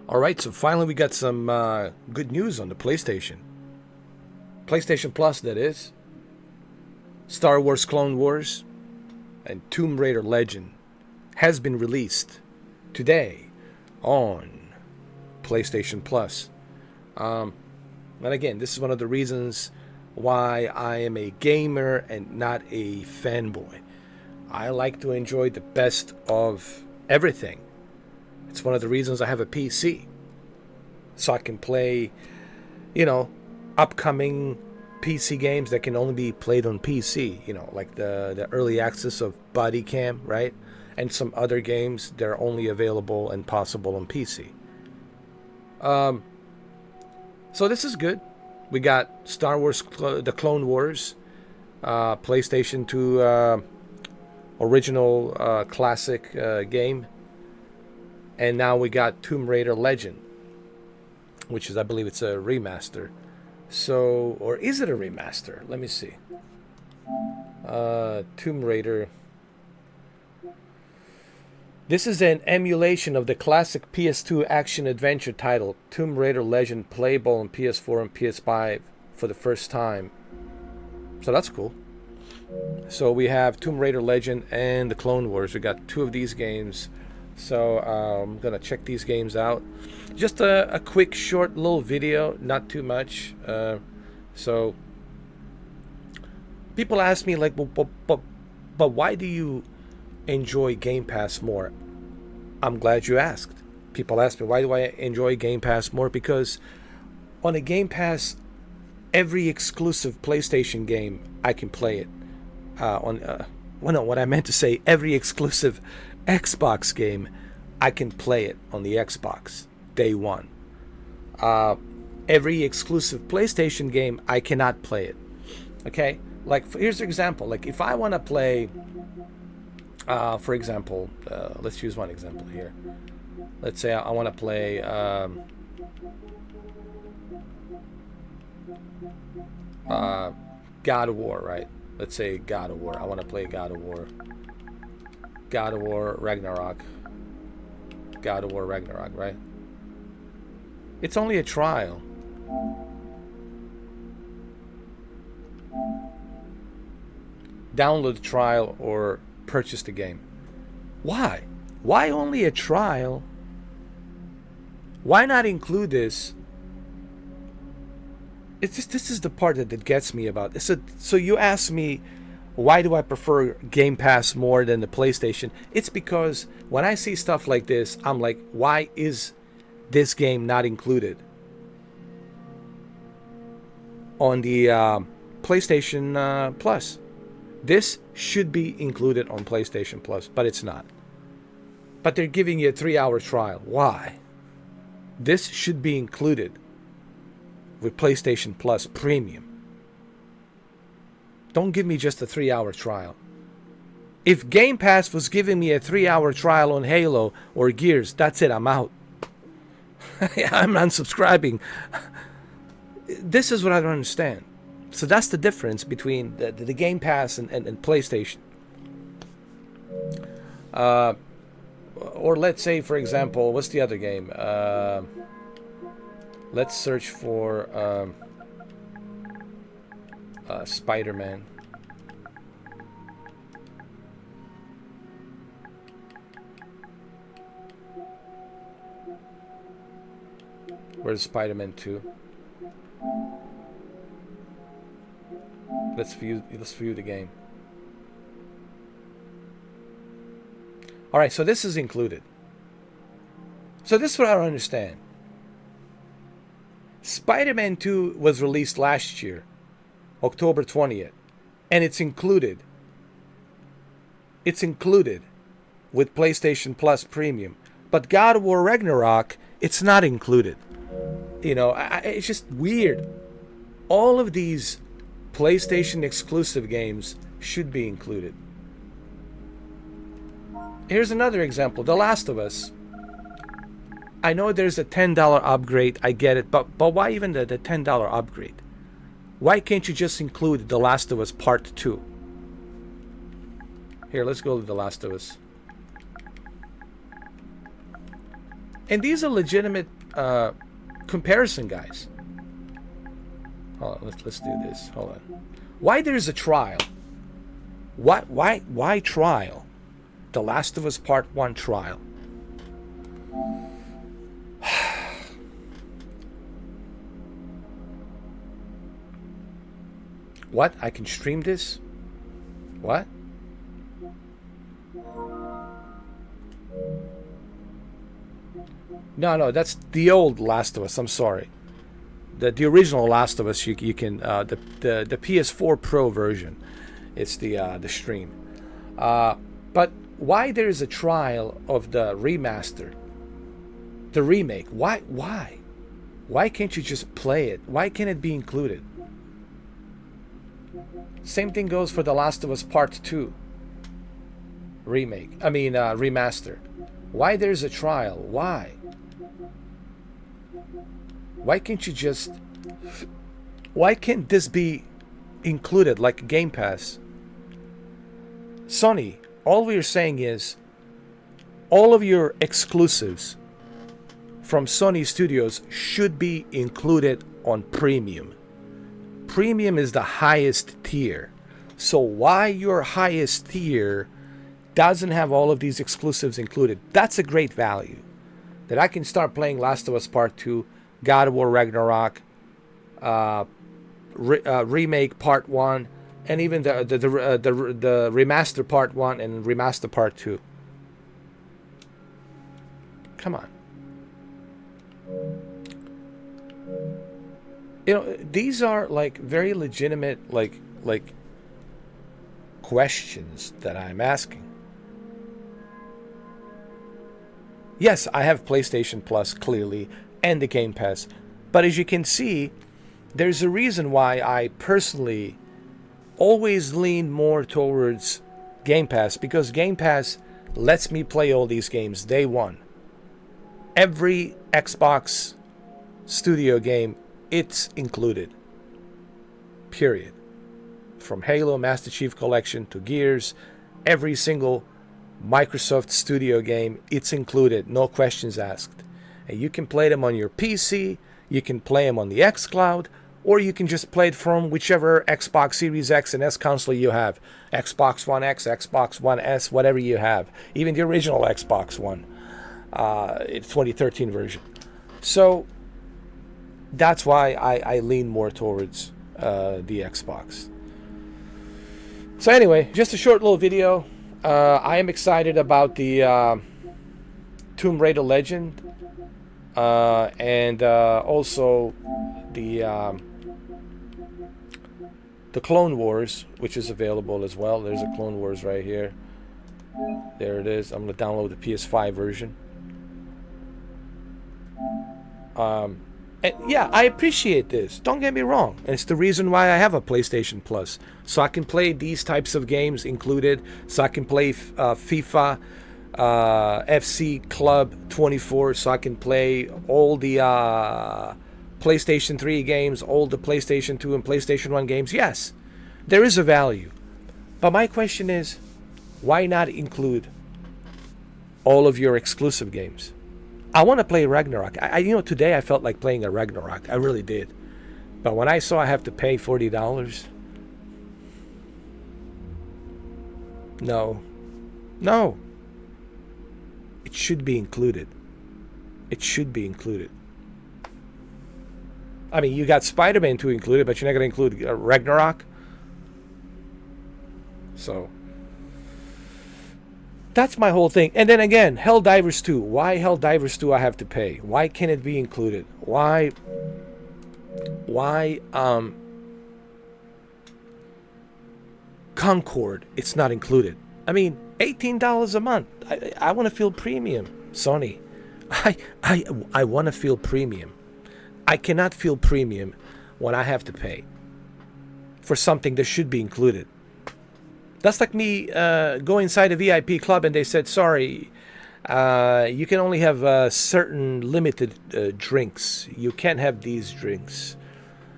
All right, so finally we got some good news on the PlayStation. PlayStation Plus, that is. Star Wars Clone Wars and Tomb Raider Legend has been released today on PlayStation Plus. And again, this is one of the reasons why I am a gamer and not a fanboy. I like to enjoy the best of everything. It's one of the reasons I have a PC. So I can play, upcoming PC games that can only be played on PC. Like the early access of Body Cam, right? And some other games that are only available and possible on PC. So this is good. We got Star Wars, the Clone Wars, PlayStation 2 original classic game. And now we got Tomb Raider Legend, which is, I believe it's a remaster. So, or is it a remaster? Let me see. Tomb Raider. This is an emulation of the classic PS2 action-adventure title, Tomb Raider Legend, playable on PS4 and PS5 for the first time. So that's cool. So we have Tomb Raider Legend and the Clone Wars. We got two of these games. So I'm going to check these games out. Just a quick, short little video, not too much. So people ask me, like, but why do you enjoy Game Pass more? I'm glad you asked. People ask me, why do I enjoy Game Pass more? Because on a Game Pass, every exclusive PlayStation game, I can play it. What I meant to say, every exclusive Xbox game, I can play it on the Xbox day one. Every exclusive PlayStation game, I cannot play it. Okay? Like, here's an example. Like, if I want to play, for example, let's use one example here. Let's say I want to play God of War, right? Let's say God of War. I want to play God of War. God of War Ragnarok. God of War Ragnarok, right? It's only a trial. Download the trial or purchase the game. Why? Why only a trial? Why not include this? It's just, this is the part that gets me about this. So you ask me, why do I prefer Game Pass more than the PlayStation? It's because when I see stuff like this, I'm like, why is this game not included on the PlayStation Plus? This should be included on PlayStation Plus, but it's not. But they're giving you a 3-hour trial. Why? This should be included with PlayStation Plus Premium. Don't give me just a 3-hour trial. If Game Pass was giving me a 3-hour trial on Halo or Gears, that's it, I'm out. I'm unsubscribing. This is what I don't understand. So that's the difference between the Game Pass and PlayStation. Or let's say, for example, what's the other game? Let's search for Spider-Man. Where's Spider-Man 2? Let's view the game. Alright, so this is included. So this is what I don't understand. Spider-Man 2 was released last year, October 20th, and it's included. It's included with PlayStation Plus Premium. But God of War Ragnarok, it's not included. It's just weird. All of these PlayStation exclusive games should be included. Here's another example, The Last of Us. I know there's a $10 upgrade, I get it, but why even the $10 upgrade? Why can't you just include The Last of Us Part 2? Here, let's go to The Last of Us. And these are legitimate comparison, guys. Hold on, let's do this. Hold on. Why there's a trial? Why trial? The Last of Us Part 1 trial. What? I can stream this? What? No, that's the old Last of Us. I'm sorry. The original Last of Us. You can the PS4 Pro version. It's the stream. But why there is a trial of the remaster, the remake? Why can't you just play it? Why can't it be included? Same thing goes for The Last of Us Part 2 remake. I mean remaster. Why there's a trial? Why? Why can't you just... Why can't this be included like Game Pass? Sony, all we are saying is all of your exclusives from Sony Studios should be included on Premium. Premium is the highest tier. So why your highest tier doesn't have all of these exclusives included? That's a great value. That I can start playing Last of Us Part 2, God of War Ragnarok, remake Part 1, and even the remaster Part 1 and remaster Part 2. Come on. You know, these are like very legitimate like questions that I'm asking. Yes, I have PlayStation Plus clearly and the Game Pass, but as you can see, there's a reason why I personally always lean more towards Game Pass, because Game Pass lets me play all these games day one. Every Xbox studio game, it's included. Period. From Halo, Master Chief Collection to Gears, every single Microsoft studio game, it's included, no questions asked. And you can play them on your PC, you can play them on the xCloud, or you can just play it from whichever Xbox Series X and S console you have. Xbox One X, Xbox One S, whatever you have. Even the original Xbox One, 2013 version. So that's why I lean more towards the Xbox. So anyway, just a short little video. I am excited about the Tomb Raider Legend and also the Clone Wars, which is available as well. There's a Clone Wars right here. There it is. I'm going to download the PS5 version. And yeah, I appreciate this. Don't get me wrong. And it's the reason why I have a PlayStation Plus. So I can play these types of games included. So I can play FIFA, FC Club 24. So I can play all the PlayStation 3 games, all the PlayStation 2 and PlayStation 1 games. Yes, there is a value. But my question is, why not include all of your exclusive games? I want to play Ragnarok. Today I felt like playing a Ragnarok. I really did. But when I saw I have to pay $40, no. It should be included. It should be included. I mean, you got Spider-Man to include it, but you're not going to include Ragnarok. So that's my whole thing. And then again, Helldivers 2. Why Helldivers 2 I have to pay? Why can't it be included? Why Concord, it's not included. I mean, $18 a month. I want to feel premium, Sony. I want to feel premium. I cannot feel premium when I have to pay for something that should be included. That's like me going inside a VIP club and they said, sorry, you can only have certain limited drinks. You can't have these drinks.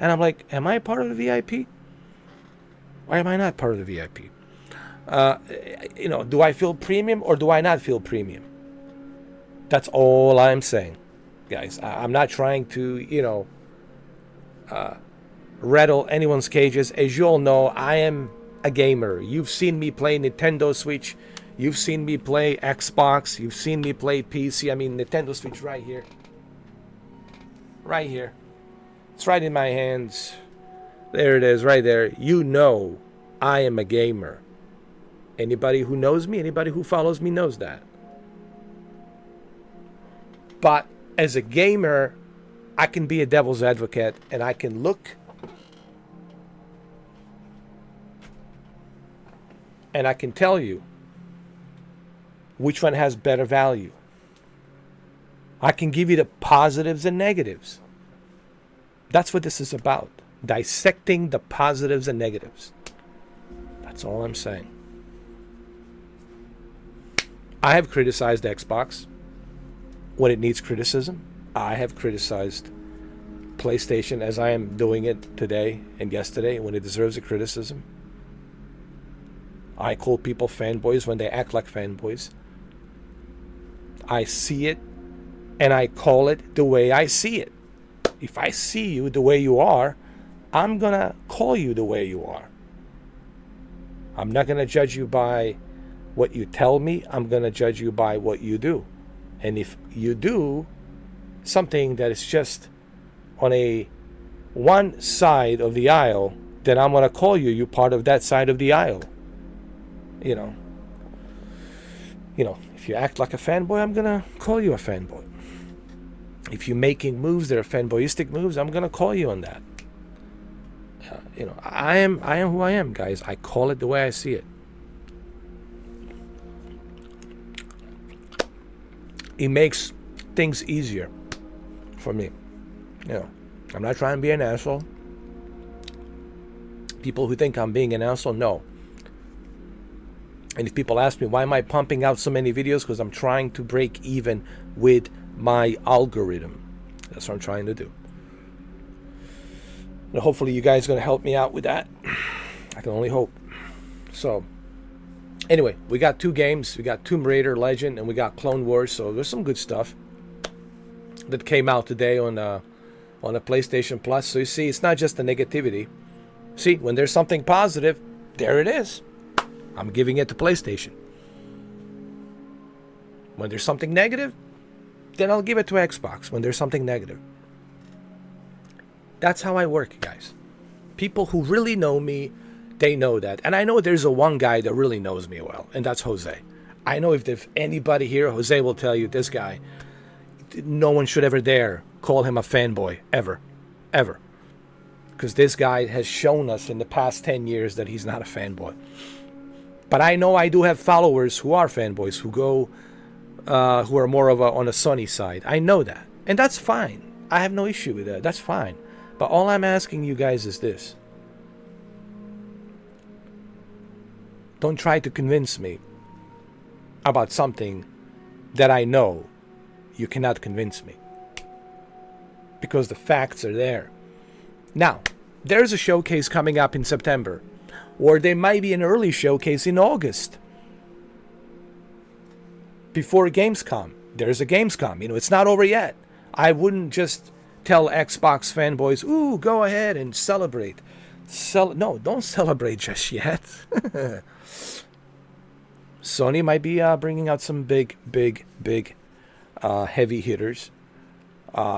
And I'm like, am I part of the VIP? Or am I not part of the VIP? Do I feel premium or do I not feel premium? That's all I'm saying. guys. I'm not trying to, rattle anyone's cages. As you all know, I am a gamer. You've seen me play Nintendo Switch. You've seen me play Xbox. You've seen me play PC. I mean, Nintendo Switch right here. Right here. It's right in my hands. There it is, right there. You know I am a gamer. Anybody who knows me, anybody who follows me knows that. But as a gamer, I can be a devil's advocate, and I can look and I can tell you which one has better value. I can give you the positives and negatives. That's what this is about. Dissecting the positives and negatives. That's all I'm saying. I have criticized Xbox when it needs criticism. I have criticized PlayStation as I am doing it today and yesterday when it deserves a criticism. I call people fanboys when they act like fanboys. I see it and I call it the way I see it. If I see you the way you are, I'm going to call you the way you are. I'm not going to judge you by what you tell me. I'm going to judge you by what you do. And if you do something that is just on a one side of the aisle, then I'm going to call you part of that side of the aisle. You know, if you act like a fanboy, I'm going to call you a fanboy. If you're making moves that are fanboyistic moves, I'm going to call you on that. I am who I am, guys. I call it the way I see it. It makes things easier for me. I'm not trying to be an asshole. People who think I'm being an asshole, no. And if people ask me, why am I pumping out so many videos? Because I'm trying to break even with my algorithm. That's what I'm trying to do. And hopefully you guys are going to help me out with that. I can only hope. So, anyway, we got 2 games. We got Tomb Raider Legend and we got Clone Wars. So there's some good stuff that came out today on the PlayStation Plus. So you see, it's not just the negativity. See, when there's something positive, there it is. I'm giving it to PlayStation. When there's something negative, then I'll give it to Xbox. When there's something negative. That's how I work, guys. People who really know me, they know that. And I know there's one guy that really knows me well, and that's Jose. I know if there's anybody here, Jose will tell you, this guy, no one should ever dare call him a fanboy, ever. Ever. Because this guy has shown us in the past 10 years that he's not a fanboy. But I know I do have followers who are fanboys, who go, who are more of on a sunny side. I know that. And that's fine. I have no issue with that. That's fine. But all I'm asking you guys is this. Don't try to convince me about something that I know you cannot convince me. Because the facts are there. Now, there's a showcase coming up in September. Or there might be an early showcase in August. Before Gamescom. There's a Gamescom. It's not over yet. I wouldn't just tell Xbox fanboys, ooh, go ahead and celebrate. No, don't celebrate just yet. Sony might be bringing out some big heavy hitters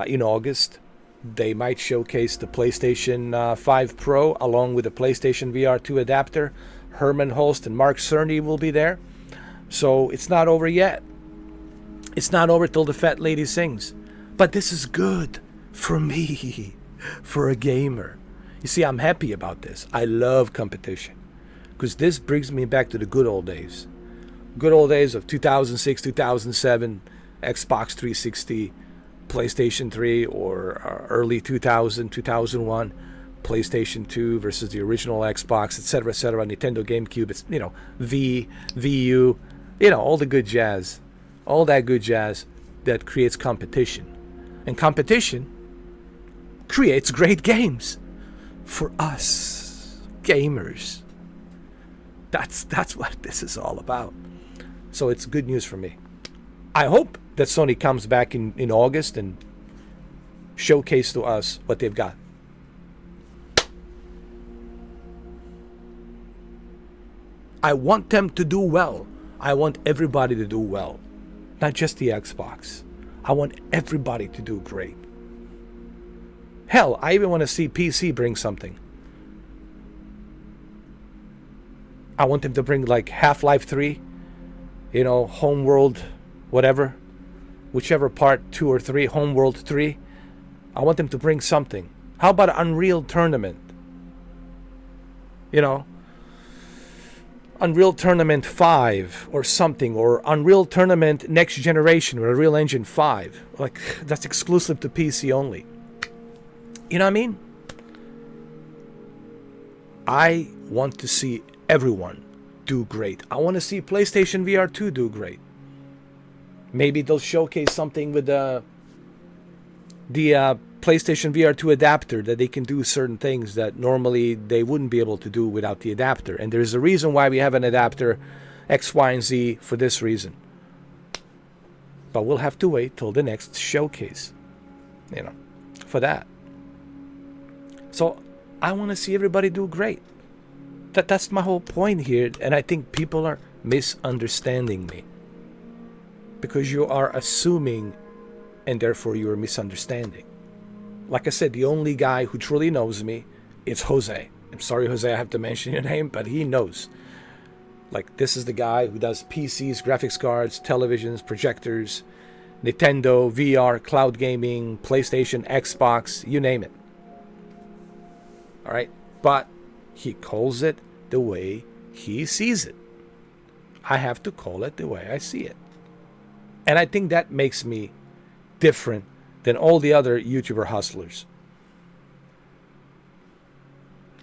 in August. They might showcase the PlayStation 5 Pro along with the PlayStation VR 2 adapter. Herman Holst and Mark Cerny will be there. So it's not over yet. It's not over till the fat lady sings. But this is good for me, for a gamer. You see, I'm happy about this. I love competition. Because this brings me back to the good old days. Good old days of 2006, 2007, Xbox 360, PlayStation 3, or early 2000, 2001, PlayStation 2 versus the original Xbox, etc., Nintendo GameCube, it's, VU, all the good jazz. All that good jazz that creates competition. And competition creates great games for us gamers. That's what this is all about. So it's good news for me. I hope that Sony comes back in August and showcase to us what they've got. I want them to do well. I want everybody to do well. Not just the Xbox. I want everybody to do great. Hell, I even want to see PC bring something. I want them to bring like Half-Life 3, you know, Homeworld, whatever, whichever part, 2 or 3, Homeworld 3. I want them to bring something. How about Unreal Tournament? You know, Unreal Tournament 5 or something, or Unreal Tournament Next Generation or Unreal Engine 5. Like, that's exclusive to PC only. You know what I mean? I want to see everyone do great. I want to see PlayStation VR 2 do great. Maybe they'll showcase something with the PlayStation VR 2 adapter, that they can do certain things that normally they wouldn't be able to do without the adapter. And there's a reason why we have an adapter X, Y, and Z for this reason. But we'll have to wait till the next showcase, you know, for that. So I want to see everybody do great. That's my whole point here. And I think people are misunderstanding me, because you are assuming, and therefore you are misunderstanding. Like I said, the only guy who truly knows me is Jose. I'm sorry, Jose, I have to mention your name, but he knows. Like, this is the guy who does PCs, graphics cards, televisions, projectors, Nintendo, VR, cloud gaming, PlayStation, Xbox, you name it. All right? But he calls it the way he sees it. I have to call it the way I see it. And I think that makes me different than all the other YouTuber hustlers.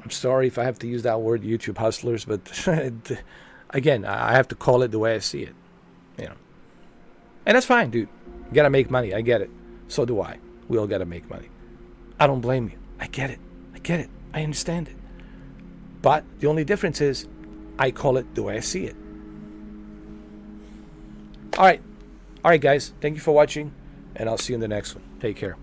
I'm sorry if I have to use that word, YouTube hustlers, but again, I have to call it the way I see it. You know. And that's fine, dude. You gotta make money. I get it. So do I. We all gotta make money. I don't blame you. I get it. I get it. I understand it. But the only difference is I call it the way I see it. All right. All right, guys. Thank you for watching, and I'll see you in the next one. Take care.